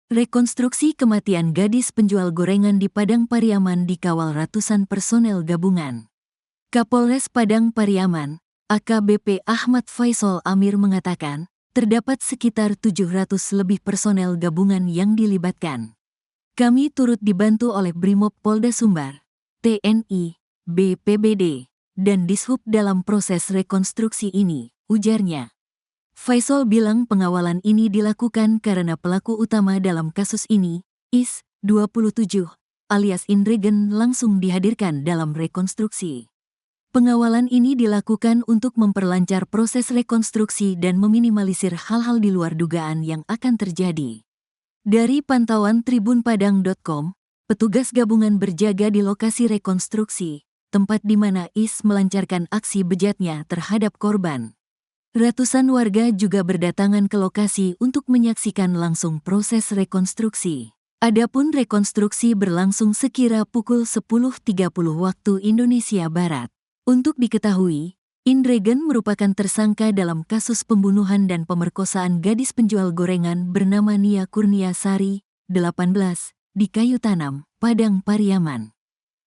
Rekonstruksi kematian gadis penjual gorengan di Padang Pariaman dikawal ratusan personel gabungan. Kapolres Padang Pariaman, AKBP Ahmad Faisal Amir mengatakan, terdapat sekitar 700 lebih personel gabungan yang dilibatkan. Kami turut dibantu oleh Brimob Polda Sumbar, TNI, BPBD, dan Dishub dalam proses rekonstruksi ini, ujarnya. Faisal bilang pengawalan ini dilakukan karena pelaku utama dalam kasus ini, Is, 27, alias Indregen langsung dihadirkan dalam rekonstruksi. Pengawalan ini dilakukan untuk memperlancar proses rekonstruksi dan meminimalisir hal-hal di luar dugaan yang akan terjadi. Dari pantauan tribunpadang.com, petugas gabungan berjaga di lokasi rekonstruksi, tempat di mana Is melancarkan aksi bejatnya terhadap korban. Ratusan warga juga berdatangan ke lokasi untuk menyaksikan langsung proses rekonstruksi. Adapun rekonstruksi berlangsung sekira pukul 10.30 waktu Indonesia Barat. Untuk diketahui, Indregen merupakan tersangka dalam kasus pembunuhan dan pemerkosaan gadis penjual gorengan bernama Nia Kurniasari, 18, di Kayu Tanam, Padang Pariaman.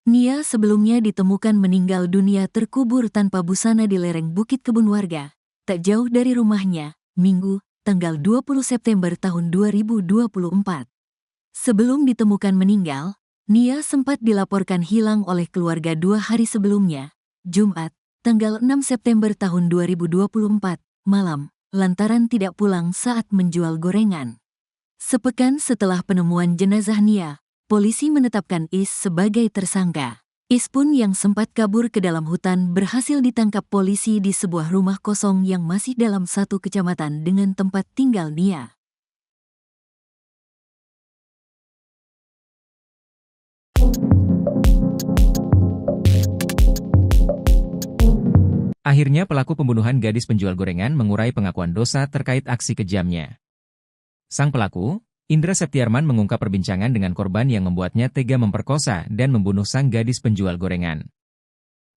Nia sebelumnya ditemukan meninggal dunia terkubur tanpa busana di lereng Bukit Kebun Warga, tak jauh dari rumahnya, Minggu, tanggal 20 September tahun 2024. Sebelum ditemukan meninggal, Nia sempat dilaporkan hilang oleh keluarga 2 hari sebelumnya, Jumat, tanggal 6 September tahun 2024, malam, lantaran tidak pulang saat menjual gorengan. Sepekan setelah penemuan jenazah Nia, polisi menetapkan Is sebagai tersangka. Is pun yang sempat kabur ke dalam hutan berhasil ditangkap polisi di sebuah rumah kosong yang masih dalam satu kecamatan dengan tempat tinggal Nia. Akhirnya pelaku pembunuhan gadis penjual gorengan mengurai pengakuan dosa terkait aksi kejamnya. Sang pelaku, Indra Septiarman, mengungkap perbincangan dengan korban yang membuatnya tega memperkosa dan membunuh sang gadis penjual gorengan.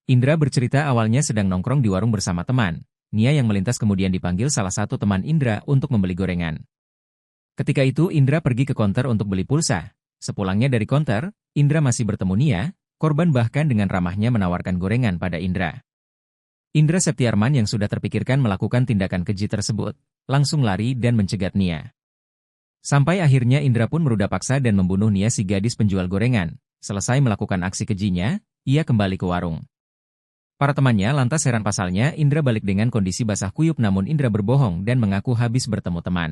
Indra bercerita awalnya sedang nongkrong di warung bersama teman. Nia yang melintas kemudian dipanggil salah satu teman Indra untuk membeli gorengan. Ketika itu Indra pergi ke konter untuk beli pulsa. Sepulangnya dari konter, Indra masih bertemu Nia, korban bahkan dengan ramahnya menawarkan gorengan pada Indra. Indra Septiarman yang sudah terpikirkan melakukan tindakan keji tersebut, langsung lari dan mencegat Nia. Sampai akhirnya Indra pun meruda paksa dan membunuh Nia, si gadis penjual gorengan. Selesai melakukan aksi kejinya, ia kembali ke warung. Para temannya lantas heran, pasalnya Indra balik dengan kondisi basah kuyup, namun Indra berbohong dan mengaku habis bertemu teman.